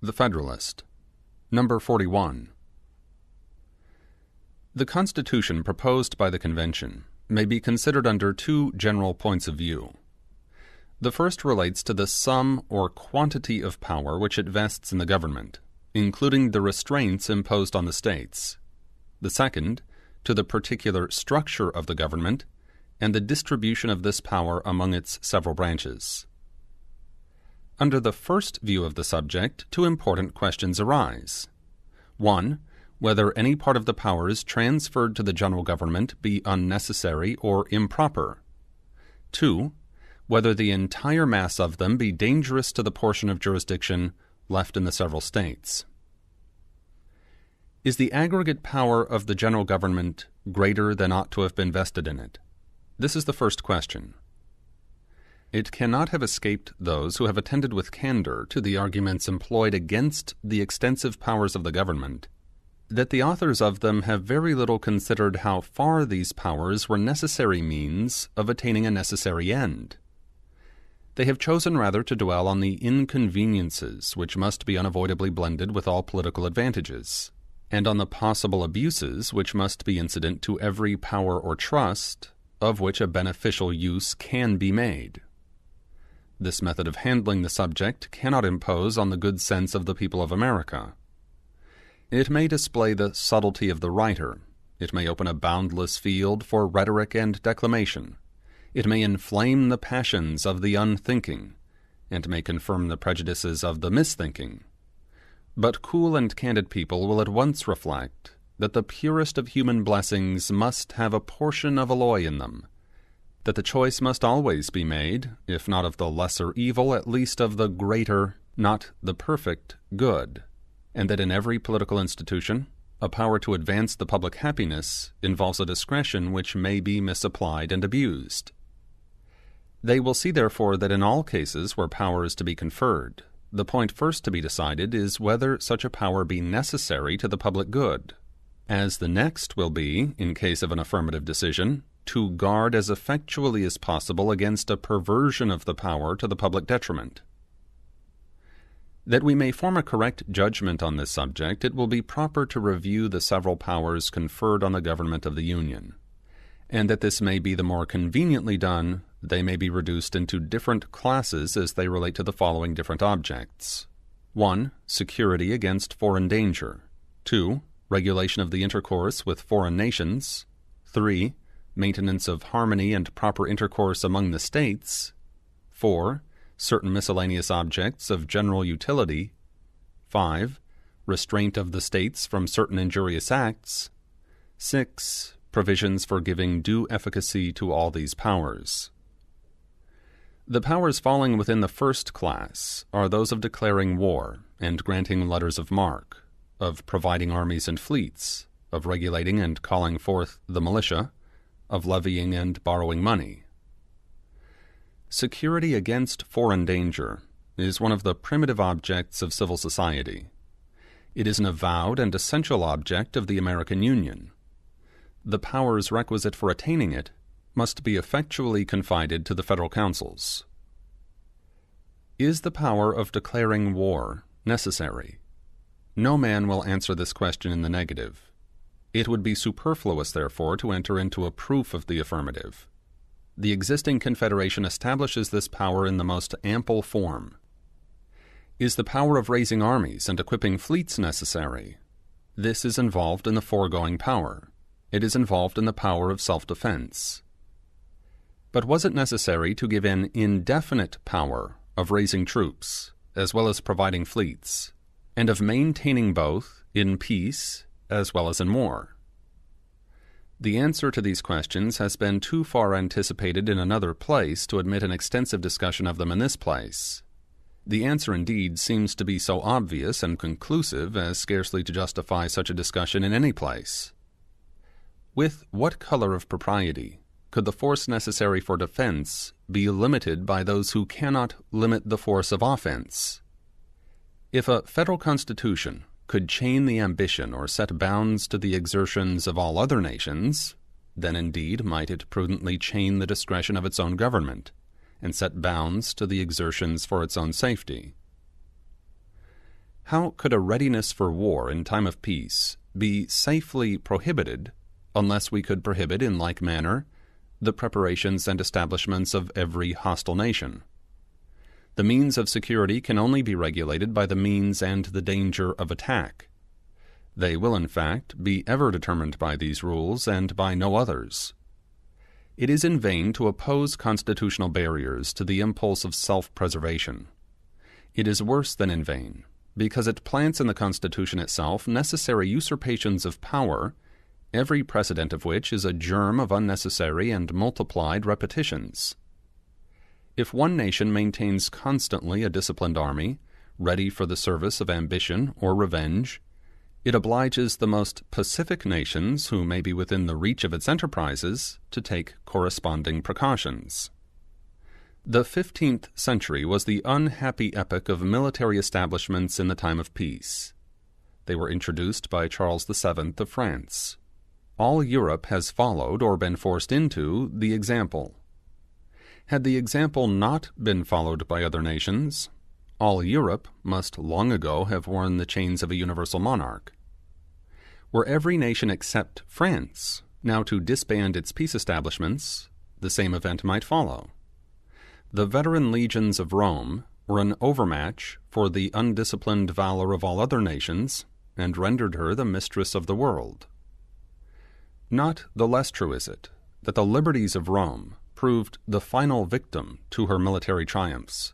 The Federalist No.41. The Constitution proposed by the Convention may be considered under two general points of view. The first relates to the sum or quantity of power which it vests in the government, including the restraints imposed on the states. The second, to the particular structure of the government and the distribution of this power among its several branches. Under the first view of the subject, two important questions arise. 1. Whether any part of the powers transferred to the general government be unnecessary or improper. 2. Whether the entire mass of them be dangerous to the portion of jurisdiction left in the several states. Is the aggregate power of the general government greater than ought to have been vested in it? This is the first question. It cannot have escaped those who have attended with candor to the arguments employed against the extensive powers of the government, that the authors of them have very little considered how far these powers were necessary means of attaining a necessary end. They have chosen rather to dwell on the inconveniences which must be unavoidably blended with all political advantages, and on the possible abuses which must be incident to every power or trust of which a beneficial use can be made. This method of handling the subject cannot impose on the good sense of the people of America. It may display the subtlety of the writer, it may open a boundless field for rhetoric and declamation, it may inflame the passions of the unthinking, and may confirm the prejudices of the misthinking. But cool and candid people will at once reflect that the purest of human blessings must have a portion of alloy in them, that the choice must always be made, if not of the lesser evil, at least of the greater, not the perfect, good, and that in every political institution, a power to advance the public happiness involves a discretion which may be misapplied and abused. They will see therefore that in all cases where power is to be conferred, the point first to be decided is whether such a power be necessary to the public good, as the next will be, in case of an affirmative decision, to guard as effectually as possible against a perversion of the power to the public detriment. That we may form a correct judgment on this subject, it will be proper to review the several powers conferred on the government of the Union, and that this may be the more conveniently done, they may be reduced into different classes as they relate to the following different objects. 1. Security against foreign danger. 2. Regulation of the intercourse with foreign nations. 3. Maintenance of harmony and proper intercourse among the states. 4. Certain miscellaneous objects of general utility. 5. Restraint of the states from certain injurious acts. 6. Provisions for giving due efficacy to all these powers. The powers falling within the first class are those of declaring war and granting letters of marque, of providing armies and fleets, of regulating and calling forth the militia, of levying and borrowing money. Security against foreign danger is one of the primitive objects of civil society. It is an avowed and essential object of the American Union. The powers requisite for attaining it must be effectually confided to the federal councils. Is the power of declaring war necessary? No man will answer this question in the negative. It would be superfluous, therefore, to enter into a proof of the affirmative. The existing confederation establishes this power in the most ample form. Is the power of raising armies and equipping fleets necessary? This is involved in the foregoing power. It is involved in the power of self-defense. But was it necessary to give an indefinite power of raising troops, as well as providing fleets, and of maintaining both in peace as well as in war? The answer to these questions has been too far anticipated in another place to admit an extensive discussion of them in this place. The answer indeed seems to be so obvious and conclusive as scarcely to justify such a discussion in any place. With what color of propriety could the force necessary for defense be limited by those who cannot limit the force of offense? If a federal constitution could chain the ambition or set bounds to the exertions of all other nations, then indeed might it prudently chain the discretion of its own government, and set bounds to the exertions for its own safety. How could a readiness for war in time of peace be safely prohibited unless we could prohibit in like manner the preparations and establishments of every hostile nation? The means of security can only be regulated by the means and the danger of attack. They will, in fact, be ever determined by these rules and by no others. It is in vain to oppose constitutional barriers to the impulse of self-preservation. It is worse than in vain, because it plants in the Constitution itself necessary usurpations of power, every precedent of which is a germ of unnecessary and multiplied repetitions. If one nation maintains constantly a disciplined army, ready for the service of ambition or revenge, it obliges the most pacific nations who may be within the reach of its enterprises to take corresponding precautions. The 15th century was the unhappy epoch of military establishments in the time of peace. They were introduced by Charles VII of France. All Europe has followed or been forced into the example. Had the example not been followed by other nations, all Europe must long ago have worn the chains of a universal monarch. Were every nation except France now to disband its peace establishments, the same event might follow. The veteran legions of Rome were an overmatch for the undisciplined valor of all other nations, and rendered her the mistress of the world. Not the less true is it that the liberties of Rome proved the final victim to her military triumphs,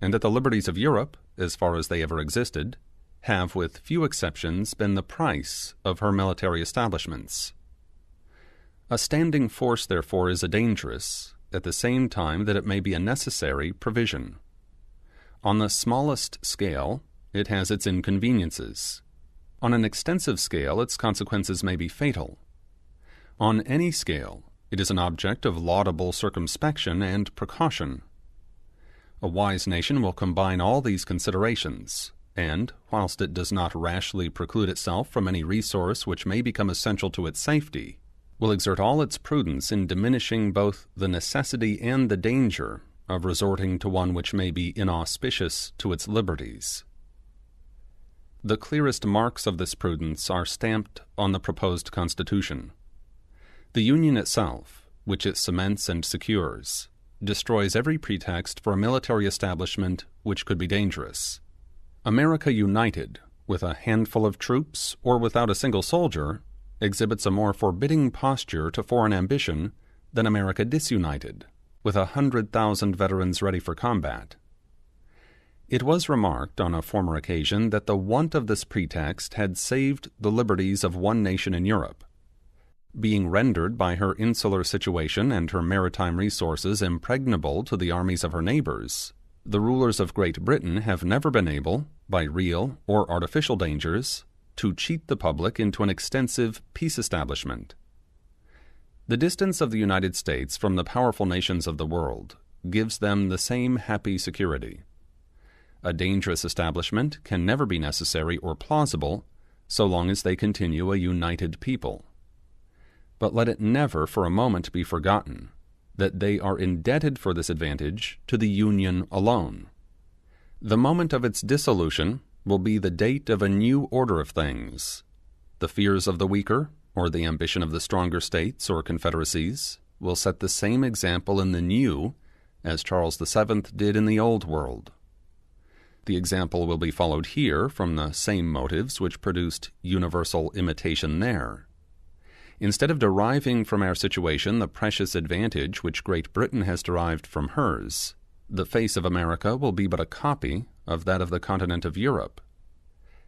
and that the liberties of Europe, as far as they ever existed, have, with few exceptions, been the price of her military establishments. A standing force, therefore, is a dangerous, at the same time that it may be a necessary, provision. On the smallest scale, it has its inconveniences. On an extensive scale, its consequences may be fatal. On any scale, it is an object of laudable circumspection and precaution. A wise nation will combine all these considerations, and, whilst it does not rashly preclude itself from any resource which may become essential to its safety, will exert all its prudence in diminishing both the necessity and the danger of resorting to one which may be inauspicious to its liberties. The clearest marks of this prudence are stamped on the proposed Constitution. The Union itself, which it cements and secures, destroys every pretext for a military establishment which could be dangerous. America united, with a handful of troops or without a single soldier, exhibits a more forbidding posture to foreign ambition than America disunited, with 100,000 veterans ready for combat. It was remarked on a former occasion that the want of this pretext had saved the liberties of one nation in Europe. Being rendered by her insular situation and her maritime resources impregnable to the armies of her neighbors, the rulers of Great Britain have never been able, by real or artificial dangers, to cheat the public into an extensive peace establishment. The distance of the United States from the powerful nations of the world gives them the same happy security. A dangerous establishment can never be necessary or plausible so long as they continue a united people. But let it never for a moment be forgotten that they are indebted for this advantage to the Union alone. The moment of its dissolution will be the date of a new order of things. The fears of the weaker, or the ambition of the stronger states or confederacies, will set the same example in the new as Charles VII did in the Old World. The example will be followed here from the same motives which produced universal imitation there. Instead of deriving from our situation the precious advantage which Great Britain has derived from hers, the face of America will be but a copy of that of the continent of Europe.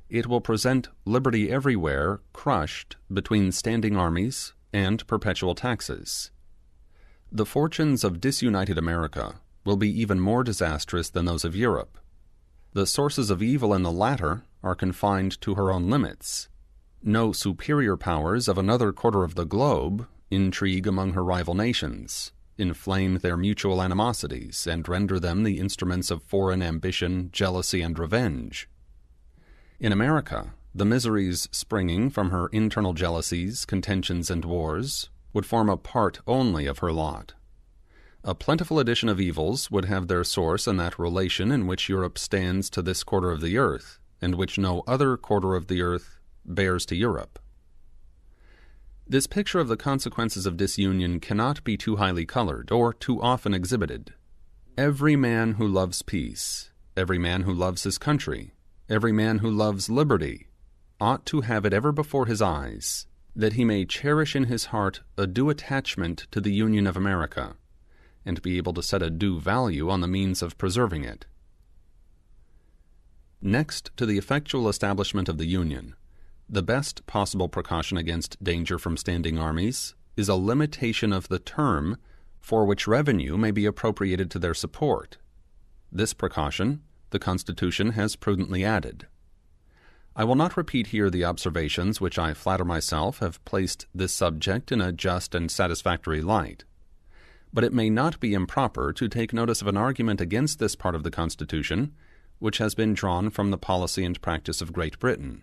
It will present liberty everywhere crushed between standing armies and perpetual taxes. The fortunes of disunited America will be even more disastrous than those of Europe. The sources of evil in the latter are confined to her own limits. No superior powers of another quarter of the globe intrigue among her rival nations, inflame their mutual animosities, and render them the instruments of foreign ambition, jealousy, and revenge. In America, the miseries springing from her internal jealousies, contentions, and wars would form a part only of her lot. A plentiful addition of evils would have their source in that relation in which Europe stands to this quarter of the earth, and which no other quarter of the earth bears to Europe. This picture of the consequences of disunion cannot be too highly colored or too often exhibited. Every man who loves peace, every man who loves his country, every man who loves liberty, ought to have it ever before his eyes that he may cherish in his heart a due attachment to the Union of America, and be able to set a due value on the means of preserving it. Next to the effectual establishment of the Union, the best possible precaution against danger from standing armies is a limitation of the term for which revenue may be appropriated to their support. This precaution the Constitution has prudently added. I will not repeat here the observations which I flatter myself have placed this subject in a just and satisfactory light, but it may not be improper to take notice of an argument against this part of the Constitution which has been drawn from the policy and practice of Great Britain.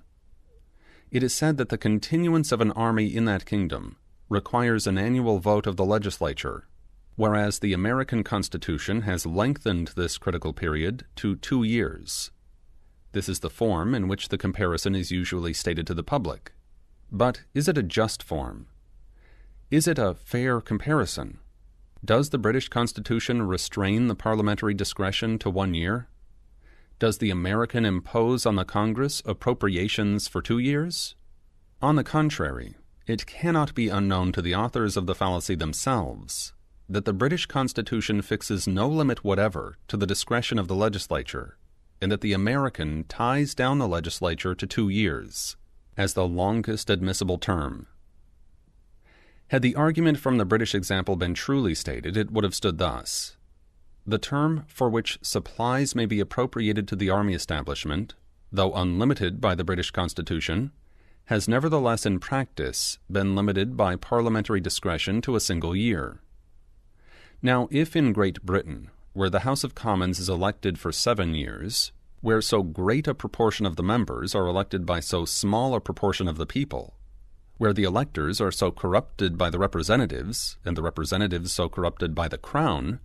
It is said that the continuance of an army in that kingdom requires an annual vote of the legislature, whereas the American Constitution has lengthened this critical period to 2 years. This is the form in which the comparison is usually stated to the public. But is it a just form? Is it a fair comparison? Does the British Constitution restrain the parliamentary discretion to 1 year? Does the American impose on the Congress appropriations for 2 years? On the contrary, it cannot be unknown to the authors of the fallacy themselves that the British Constitution fixes no limit whatever to the discretion of the legislature, and that the American ties down the legislature to 2 years, as the longest admissible term. Had the argument from the British example been truly stated, it would have stood thus: the term for which supplies may be appropriated to the army establishment, though unlimited by the British Constitution, has nevertheless in practice been limited by parliamentary discretion to a single year. Now, if in Great Britain, where the House of Commons is elected for 7 years, where so great a proportion of the members are elected by so small a proportion of the people, where the electors are so corrupted by the representatives, and the representatives so corrupted by the crown,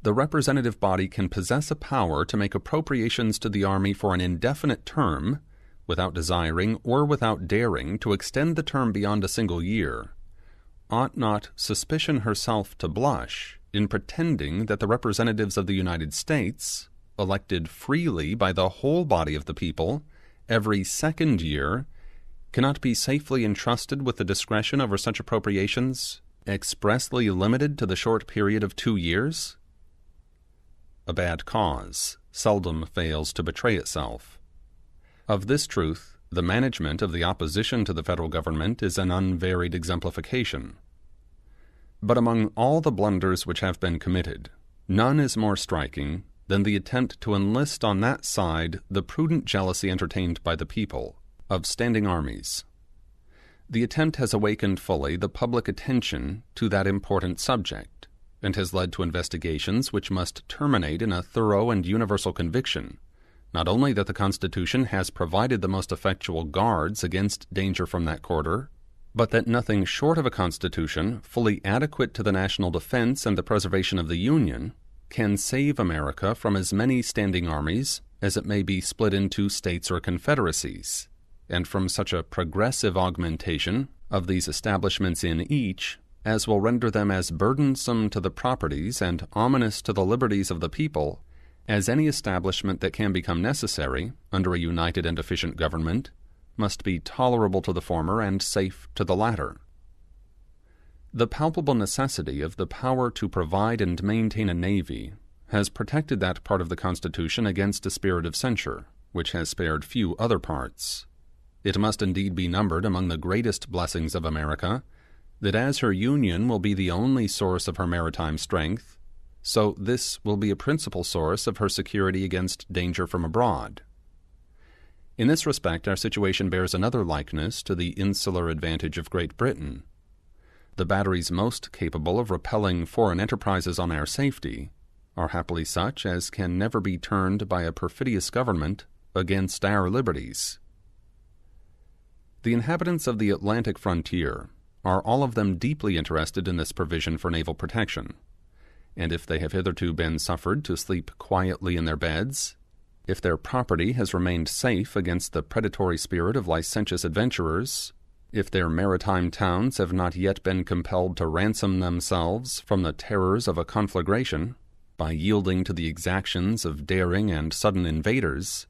the representative body can possess a power to make appropriations to the army for an indefinite term, without desiring or without daring to extend the term beyond a single year, ought not suspicion herself to blush in pretending that the representatives of the United States, elected freely by the whole body of the people, every 2nd year, cannot be safely entrusted with the discretion over such appropriations, expressly limited to the short period of 2 years? A bad cause seldom fails to betray itself. Of this truth, the management of the opposition to the federal government is an unvaried exemplification. But among all the blunders which have been committed, none is more striking than the attempt to enlist on that side the prudent jealousy entertained by the people of standing armies. The attempt has awakened fully the public attention to that important subject, and has led to investigations which must terminate in a thorough and universal conviction, not only that the Constitution has provided the most effectual guards against danger from that quarter, but that nothing short of a Constitution fully adequate to the national defense and the preservation of the Union can save America from as many standing armies as it may be split into states or confederacies, and from such a progressive augmentation of these establishments in each as will render them as burdensome to the properties and ominous to the liberties of the people as any establishment that can become necessary under a united and efficient government must be tolerable to the former and safe to the latter. The palpable necessity of the power to provide and maintain a navy has protected that part of the Constitution against a spirit of censure, which has spared few other parts. It must indeed be numbered among the greatest blessings of America that as her Union will be the only source of her maritime strength, so this will be a principal source of her security against danger from abroad. In this respect, our situation bears another likeness to the insular advantage of Great Britain. The batteries most capable of repelling foreign enterprises on our safety are happily such as can never be turned by a perfidious government against our liberties. The inhabitants of the Atlantic frontier are all of them deeply interested in this provision for naval protection, and if they have hitherto been suffered to sleep quietly in their beds, if their property has remained safe against the predatory spirit of licentious adventurers, if their maritime towns have not yet been compelled to ransom themselves from the terrors of a conflagration by yielding to the exactions of daring and sudden invaders,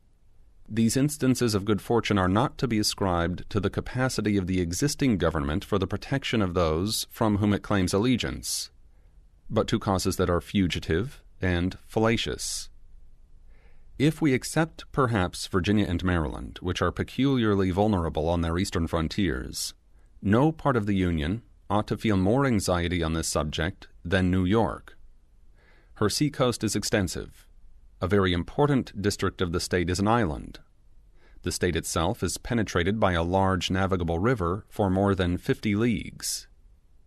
these instances of good fortune are not to be ascribed to the capacity of the existing government for the protection of those from whom it claims allegiance, but to causes that are fugitive and fallacious. If we accept perhaps Virginia and Maryland, which are peculiarly vulnerable on their eastern frontiers, no part of the Union ought to feel more anxiety on this subject than New York. Her seacoast is extensive. A very important district of the state is an island. The state itself is penetrated by a large navigable river for more than 50 leagues.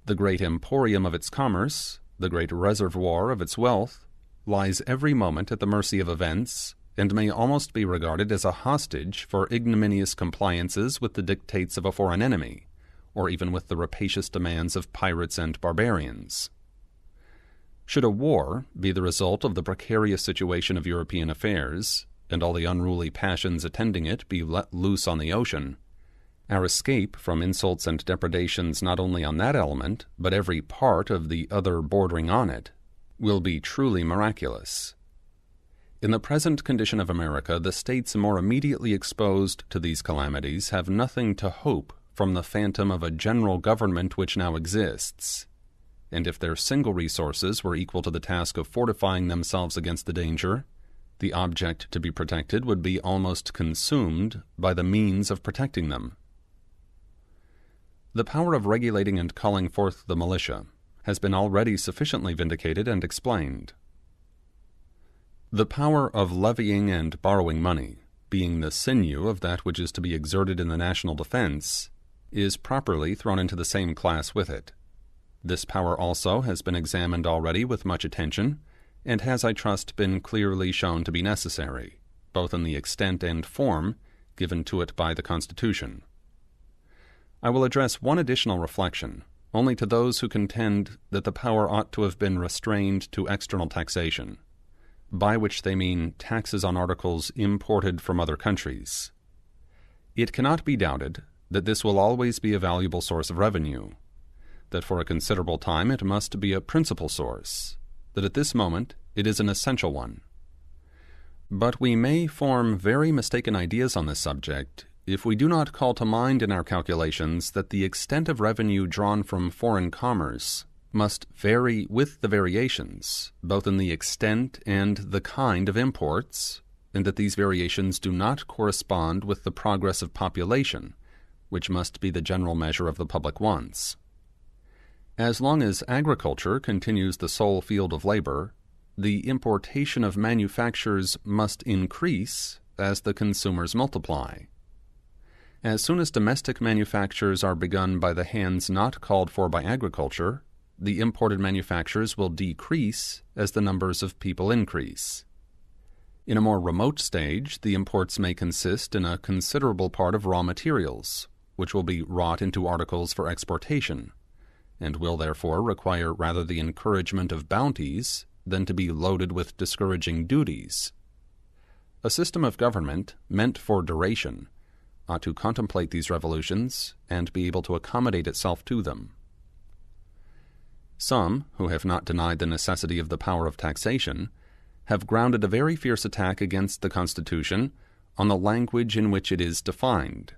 The great emporium of its commerce, the great reservoir of its wealth, lies every moment at the mercy of events, and may almost be regarded as a hostage for ignominious compliances with the dictates of a foreign enemy, or even with the rapacious demands of pirates and barbarians. Should a war be the result of the precarious situation of European affairs, and all the unruly passions attending it be let loose on the ocean, our escape from insults and depredations not only on that element, but every part of the other bordering on it, will be truly miraculous. In the present condition of America, the states more immediately exposed to these calamities have nothing to hope from the phantom of a general government which now exists, and if their single resources were equal to the task of fortifying themselves against the danger, the object to be protected would be almost consumed by the means of protecting them. The power of regulating and calling forth the militia has been already sufficiently vindicated and explained. The power of levying and borrowing money, being the sinew of that which is to be exerted in the national defense, is properly thrown into the same class with it. This power also has been examined already with much attention, and has, I trust, been clearly shown to be necessary, both in the extent and form given to it by the Constitution. I will address one additional reflection, only to those who contend that the power ought to have been restrained to external taxation, by which they mean taxes on articles imported from other countries. It cannot be doubted that this will always be a valuable source of revenue, that for a considerable time it must be a principal source, that at this moment it is an essential one. But we may form very mistaken ideas on this subject if we do not call to mind in our calculations that the extent of revenue drawn from foreign commerce must vary with the variations, both in the extent and the kind of imports, and that these variations do not correspond with the progress of population, which must be the general measure of the public wants. As long as agriculture continues the sole field of labor, the importation of manufactures must increase as the consumers multiply. As soon as domestic manufactures are begun by the hands not called for by agriculture, the imported manufactures will decrease as the numbers of people increase. In a more remote stage, the imports may consist in a considerable part of raw materials, which will be wrought into articles for exportation, and will therefore require rather the encouragement of bounties than to be loaded with discouraging duties. A system of government meant for duration ought to contemplate these revolutions and be able to accommodate itself to them. Some, who have not denied the necessity of the power of taxation, have grounded a very fierce attack against the Constitution on the language in which it is defined.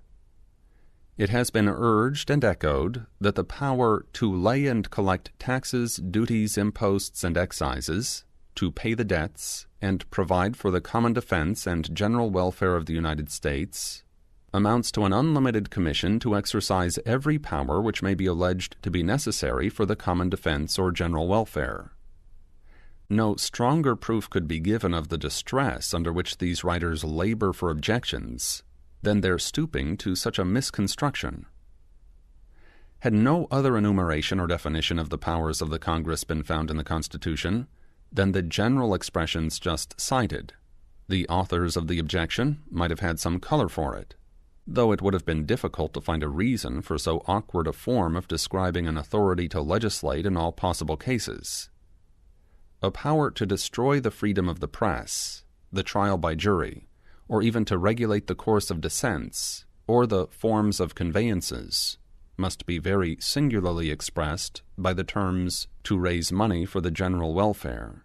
It has been urged and echoed that the power to lay and collect taxes, duties, imposts, and excises, to pay the debts, and provide for the common defense and general welfare of the United States, amounts to an unlimited commission to exercise every power which may be alleged to be necessary for the common defense or general welfare. No stronger proof could be given of the distress under which these writers labor for objections than their stooping to such a misconstruction. Had no other enumeration or definition of the powers of the Congress been found in the Constitution than the general expressions just cited, the authors of the objection might have had some color for it, though it would have been difficult to find a reason for so awkward a form of describing an authority to legislate in all possible cases. A power to destroy the freedom of the press, the trial by jury, or even to regulate the course of descents, or the forms of conveyances, must be very singularly expressed by the terms to raise money for the general welfare.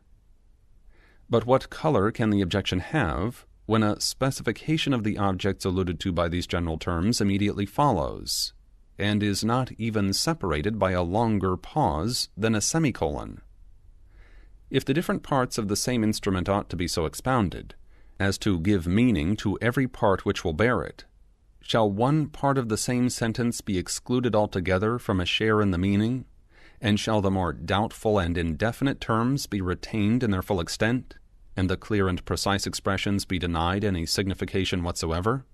But what color can the objection have when a specification of the objects alluded to by these general terms immediately follows, and is not even separated by a longer pause than a semicolon? If the different parts of the same instrument ought to be so expounded as to give meaning to every part which will bear it, shall one part of the same sentence be excluded altogether from a share in the meaning, and shall the more doubtful and indefinite terms be retained in their full extent, and the clear and precise expressions be denied any signification whatsoever?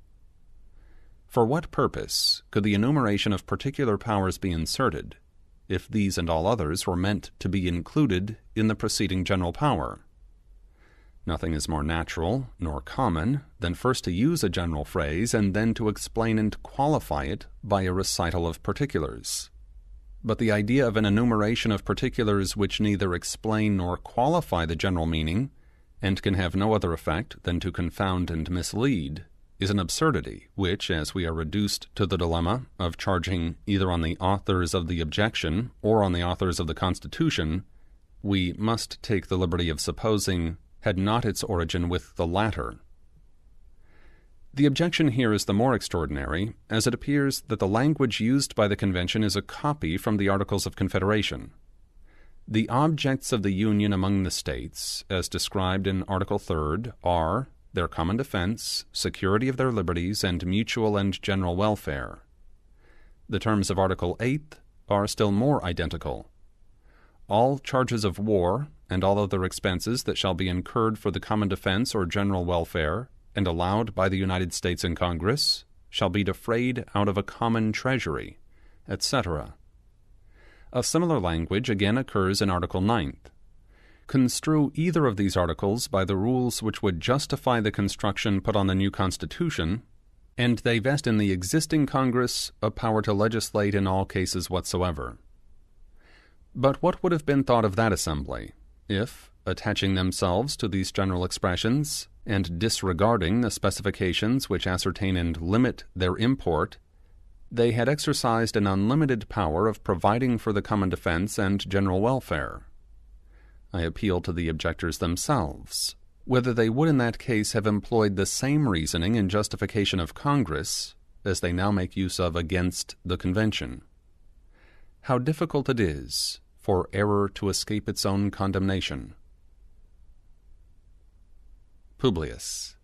For what purpose could the enumeration of particular powers be inserted, if these and all others were meant to be included in the preceding general power? Nothing is more natural nor common than first to use a general phrase and then to explain and qualify it by a recital of particulars. But the idea of an enumeration of particulars which neither explain nor qualify the general meaning, and can have no other effect than to confound and mislead, is an absurdity which, as we are reduced to the dilemma of charging either on the authors of the objection or on the authors of the Constitution, we must take the liberty of supposing had not its origin with the latter. The objection here is the more extraordinary, as it appears that the language used by the Convention is a copy from the Articles of Confederation. The objects of the Union among the States, as described in Article 3rd, are their common defense, security of their liberties, and mutual and general welfare. The terms of Article 8th are still more identical. All charges of war, and all other expenses that shall be incurred for the common defense or general welfare, and allowed by the United States in Congress, shall be defrayed out of a common treasury, etc. A similar language again occurs in Article 9th. Construe either of these articles by the rules which would justify the construction put on the new Constitution, and they vest in the existing Congress a power to legislate in all cases whatsoever. But what would have been thought of that assembly, if, attaching themselves to these general expressions, and disregarding the specifications which ascertain and limit their import, they had exercised an unlimited power of providing for the common defense and general welfare? I appeal to the objectors themselves, whether they would in that case have employed the same reasoning in justification of Congress as they now make use of against the Convention. How difficult it is for error to escape its own condemnation. Publius.